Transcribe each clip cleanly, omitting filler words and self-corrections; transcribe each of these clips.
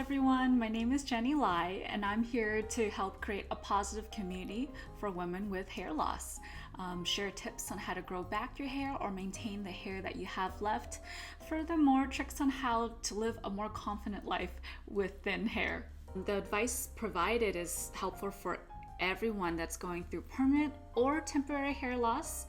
everyone, my name is Jenny Lai and I'm here to help create a positive community for women with hair loss. Share tips on how to grow back your hair or maintain the hair that you have left. Furthermore, tricks on how to live a more confident life with thin hair. The advice provided is helpful for everyone that's going through permanent or temporary hair loss.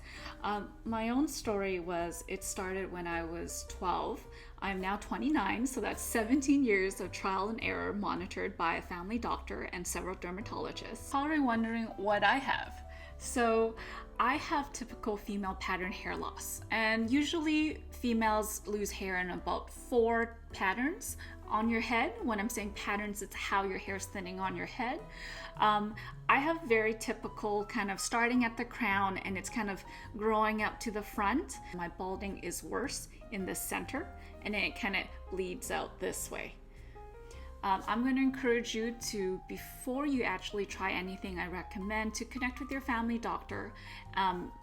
My own story was, it started when I was 12. I'm now 29, so that's 17 years of trial and error monitored by a family doctor and several dermatologists. Probably wondering what I have. So I have typical female pattern hair loss, and usually females lose hair in about 4 patterns on your head. When I'm saying patterns, it's how your hair is thinning on your head. I have very typical kind of starting at the crown and it's kind of growing up to the front. My balding is worse in the center and then it kind of bleeds out this way. I'm going to encourage you to, before you actually try anything, I recommend to connect with your family doctor.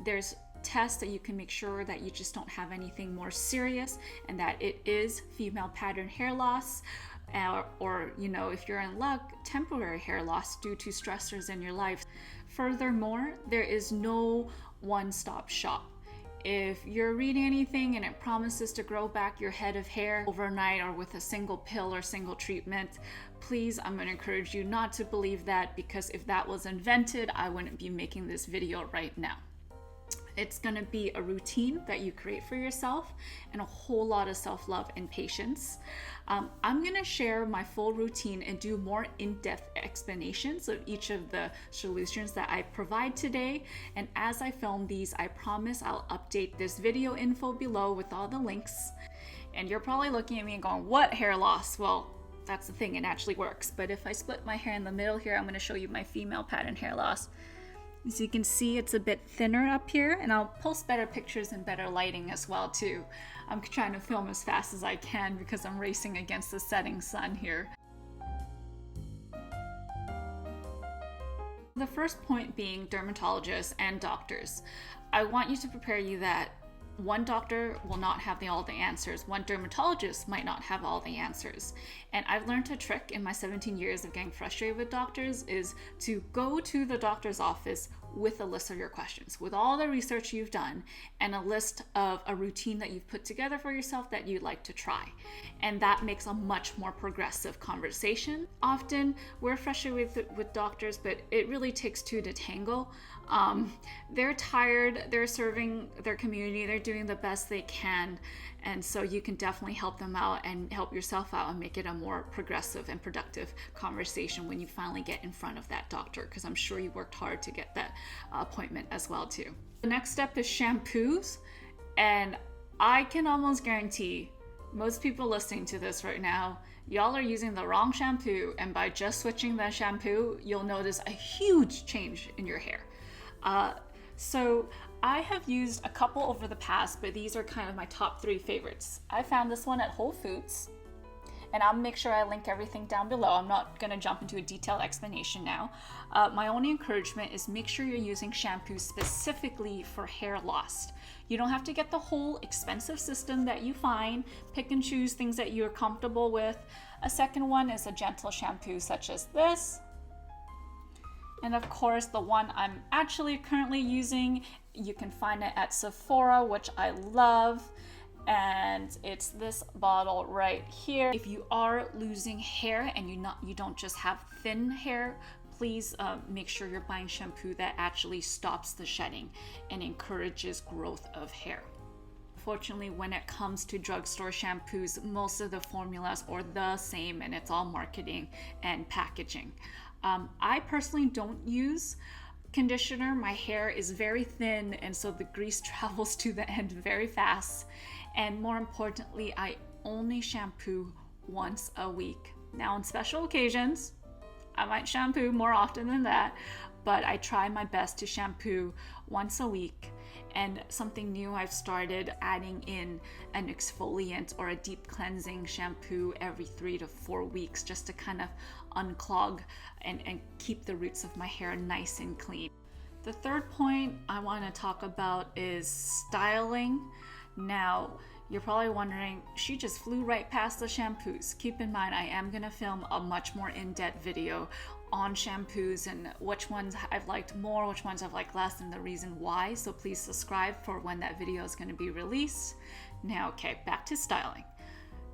There's tests that you can make sure that you just don't have anything more serious and that it is female pattern hair loss, or if you're in luck, temporary hair loss due to stressors in your life. Furthermore, there is no one-stop shop. If you're reading anything and it promises to grow back your head of hair overnight or with a single pill or single treatment, please, I'm going to encourage you not to believe that, because if that was invented, I wouldn't be making this video right now. It's going to be a routine that you create for yourself and a whole lot of self-love and patience. I'm going to share my full routine and do more in-depth explanations of each of the solutions that I provide today. And as I film these, I promise I'll update this video info below with all the links. And you're probably looking at me and going, what hair loss? Well, that's the thing, it actually works. But if I split my hair in the middle here, I'm going to show you my female pattern hair loss. As you can see, it's a bit thinner up here, and I'll post better pictures and better lighting as well too. I'm trying to film as fast as I can because I'm racing against the setting sun here. The first point being dermatologists and doctors. I want you to prepare you that one doctor will not have all the answers. One dermatologist might not have all the answers. And I've learned a trick in my 17 years of getting frustrated with doctors is to go to the doctor's office with a list of your questions, with all the research you've done and a list of a routine that you've put together for yourself that you'd like to try. And that makes a much more progressive conversation. Often we're frustrated with doctors, but it really takes 2 to tango. They're tired, they're serving their community, they're doing the best they can. And so you can definitely help them out and help yourself out and make it a more progressive and productive conversation when you finally get in front of that doctor, because I'm sure you worked hard to get that appointment as well too. The next step is shampoos, and I can almost guarantee most people listening to this right now, y'all are using the wrong shampoo, and by just switching that shampoo, you'll notice a huge change in your hair. So I have used a couple over the past, but these are kind of my top 3 favorites. I found this one at Whole Foods, and I'll make sure I link everything down below. I'm not going to jump into a detailed explanation now. My only encouragement is make sure you're using shampoos specifically for hair loss. You don't have to get the whole expensive system that you find. Pick and choose things that you're comfortable with. A second one is a gentle shampoo such as this. And of course, the one I'm actually currently using, you can find it at Sephora, which I love. And it's this bottle right here. If you are losing hair and you don't just have thin hair, please make sure you're buying shampoo that actually stops the shedding and encourages growth of hair. Fortunately, when it comes to drugstore shampoos, most of the formulas are the same and it's all marketing and packaging. I personally don't use conditioner. My hair is very thin and so the grease travels to the end very fast. And more importantly, I only shampoo once a week. Now on special occasions, I might shampoo more often than that, but I try my best to shampoo once a week. And something new I've started adding in an exfoliant or a deep cleansing shampoo every 3 to 4 weeks just to kind of unclog and keep the roots of my hair nice and clean. The third point I want to talk about is styling. Now, You're probably wondering, she just flew right past the shampoos. Keep in mind, I am gonna film a much more in-depth video on shampoos and which ones I've liked more, which ones I've liked less, and the reason why. So please subscribe for when that video is gonna be released. Now, okay, back to styling.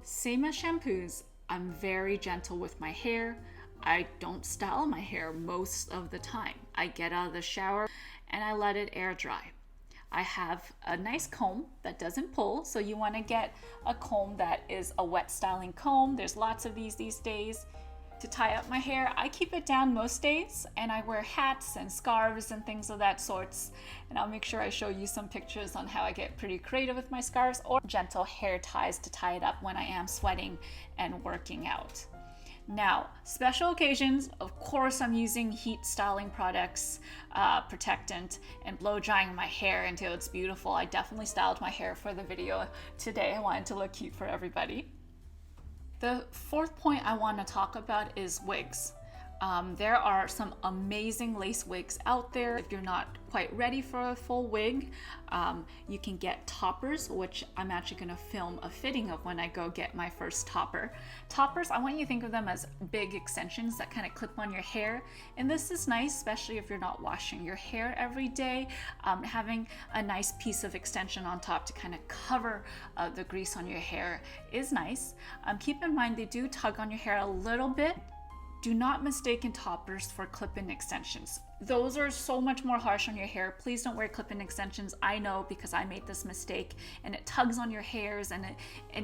Same as shampoos, I'm very gentle with my hair. I don't style my hair most of the time. I get out of the shower and I let it air dry. I have a nice comb that doesn't pull, so you want to get a comb that is a wet styling comb. There's lots of these days. To tie up my hair, I keep it down most days, and I wear hats and scarves and things of that sorts. And I'll make sure I show you some pictures on how I get pretty creative with my scarves, or gentle hair ties to tie it up when I am sweating and working out. Now, special occasions, of course, I'm using heat styling products, protectant, and blow drying my hair until it's beautiful. I definitely styled my hair for the video today. I wanted to look cute for everybody. The fourth point I want to talk about is wigs. There are some amazing lace wigs out there. If you're not quite ready for a full wig, you can get toppers, which I'm actually going to film a fitting of when I go get my first topper. Toppers, I want you to think of them as big extensions that kind of clip on your hair. And this is nice, especially if you're not washing your hair every day. Having a nice piece of extension on top to kind of cover the grease on your hair is nice. Keep in mind, they do tug on your hair a little bit. Do not mistake toppers for clip-in extensions. Those are so much more harsh on your hair. Please don't wear clip-in extensions. I know, because I made this mistake, and it tugs on your hairs, and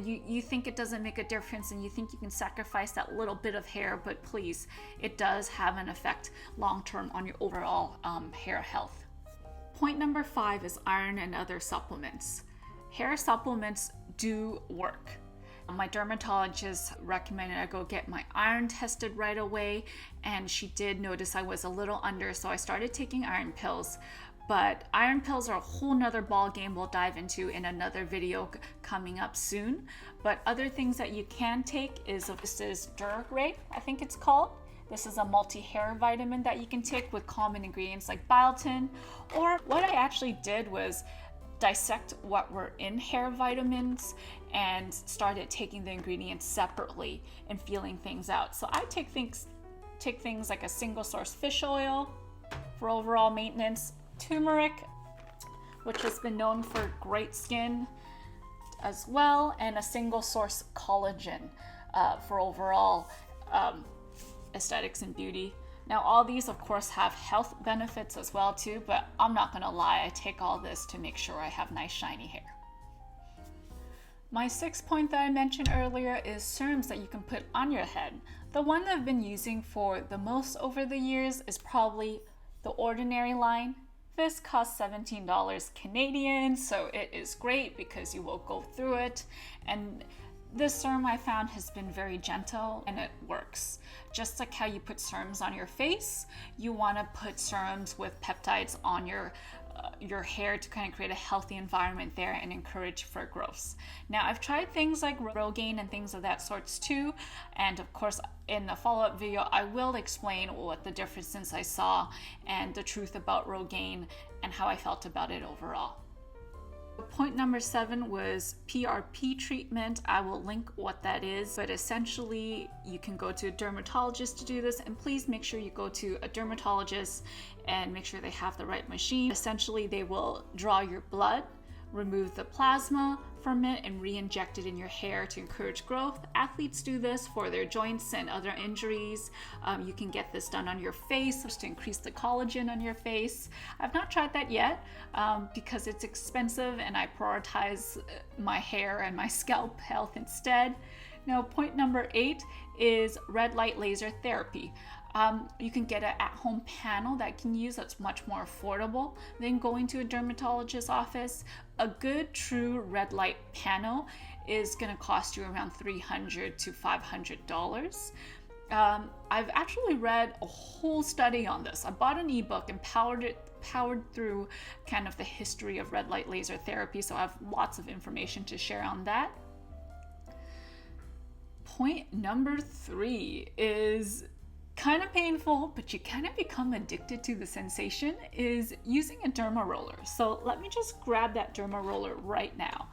you think it doesn't make a difference, and you think you can sacrifice that little bit of hair, but please, it does have an effect long-term on your overall hair health. Point number 5 is iron and other supplements. Hair supplements do work. My dermatologist recommended I go get my iron tested right away, and she did notice I was a little under, so I started taking iron pills. But iron pills are a whole nother ball game we'll dive into in another video coming up soon. But other things that you can take is, this is Duragray, I think it's called. This is a multi-hair vitamin that you can take with common ingredients like biotin. Or what I actually did was dissect what were in hair vitamins and started taking the ingredients separately and feeling things out. So I take things like a single source fish oil for overall maintenance, turmeric, which has been known for great skin as well, and a single source collagen for overall aesthetics and beauty. Now, all these, of course, have health benefits as well, too, but I'm not gonna lie, I take all this to make sure I have nice, shiny hair. My 6th point that I mentioned earlier is serums that you can put on your head. The one that I've been using for the most over the years is probably the Ordinary line. This costs $17 Canadian, so it is great because you will go through it. And this serum I found has been very gentle and it works. Just like how you put serums on your face, you want to put serums with peptides on your hair to kind of create a healthy environment there and encourage for growth. Now, I've tried things like Rogaine and things of that sorts too, and of course in the follow-up video I will explain what the differences I saw and the truth about Rogaine and how I felt about it overall. Point number 7 was PRP treatment. I will link what that is, but essentially you can go to a dermatologist to do this, and please make sure you go to a dermatologist and make sure they have the right machine. Essentially, they will draw your blood, remove the plasma from it, and re-inject it in your hair to encourage growth. Athletes do this for their joints and other injuries. You can get this done on your face just to increase the collagen on your face. I've not tried that yet because it's expensive and I prioritize my hair and my scalp health instead. Now, point number 8 is red light laser therapy. You can get an at-home panel that you can use that's much more affordable than going to a dermatologist's office. A good true red light panel is going to cost you around $300 to $500. I've actually read a whole study on this. I bought an ebook and powered through kind of the history of red light laser therapy, so I have lots of information to share on that. Point number 3 is kind of painful, but you kind of become addicted to the sensation, is using a derma roller. So let me just grab that derma roller right now.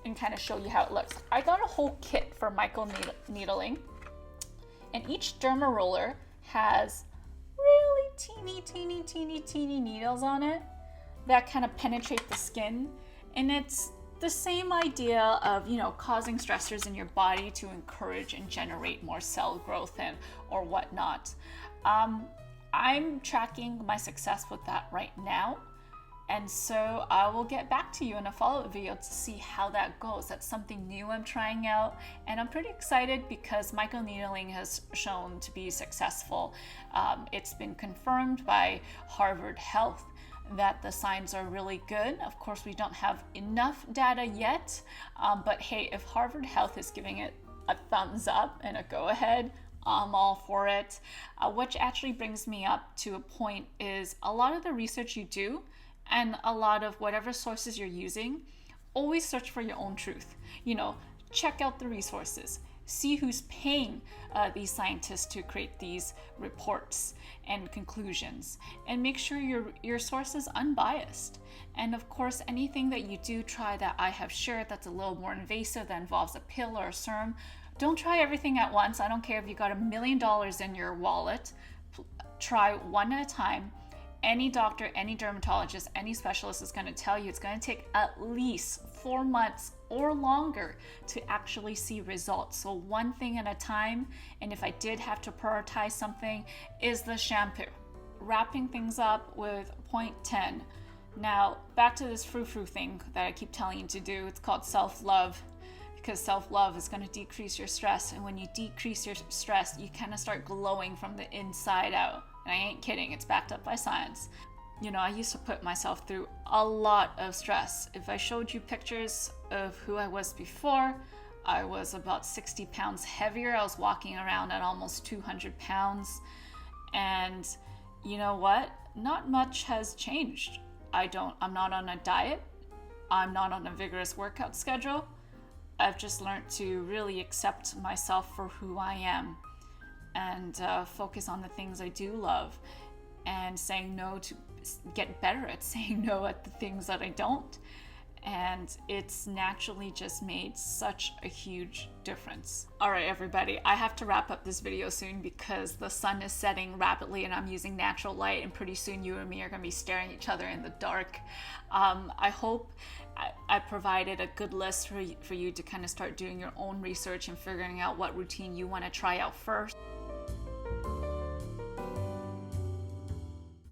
and kind of show you how it looks. I got a whole kit for microneedling, and each derma roller has really teeny needles on it that kind of penetrate the skin. And it's the same idea of, you know, causing stressors in your body to encourage and generate more cell growth and or whatnot. I'm tracking my success with that right now. And so I will get back to you in a follow-up video to see how that goes. That's something new I'm trying out, and I'm pretty excited because microneedling has shown to be successful. It's been confirmed by Harvard Health that the signs are really good. Of course, we don't have enough data yet, but hey, if Harvard Health is giving it a thumbs up and a go-ahead, I'm all for it. Which actually brings me up to a point is a lot of the research you do and a lot of whatever sources you're using, always search for your own truth. You know, check out the resources, see who's paying these scientists to create these reports and conclusions, and make sure your source is unbiased. And of course, anything that you do try that I have shared that's a little more invasive, that involves a pill or a serum, don't try everything at once. I don't care if you got $1 million in your wallet. Try one at a time. Any doctor, any dermatologist, any specialist is going to tell you it's going to take at least 4 months or longer to actually see results. So one thing at a time. And if I did have to prioritize something, is the shampoo. Wrapping things up with 0.10. Now, back to this frou-frou thing that I keep telling you to do. It's called self-love, because self-love is going to decrease your stress. And when you decrease your stress, you kind of start glowing from the inside out. And I ain't kidding, it's backed up by science. You know, I used to put myself through a lot of stress. If I showed you pictures of who I was before, I was about 60 pounds heavier. I was walking around at almost 200 pounds. And you know what? Not much has changed. I'm not on a diet. I'm not on a vigorous workout schedule. I've just learned to really accept myself for who I am, and focus on the things I do love, and saying no to get better at saying no at the things that I don't. And it's naturally just made such a huge difference. All right, everybody, I have to wrap up this video soon because the sun is setting rapidly and I'm using natural light, and pretty soon you and me are gonna be staring at each other in the dark. I hope I provided a good list for you to kind of start doing your own research and figuring out what routine you want to try out first.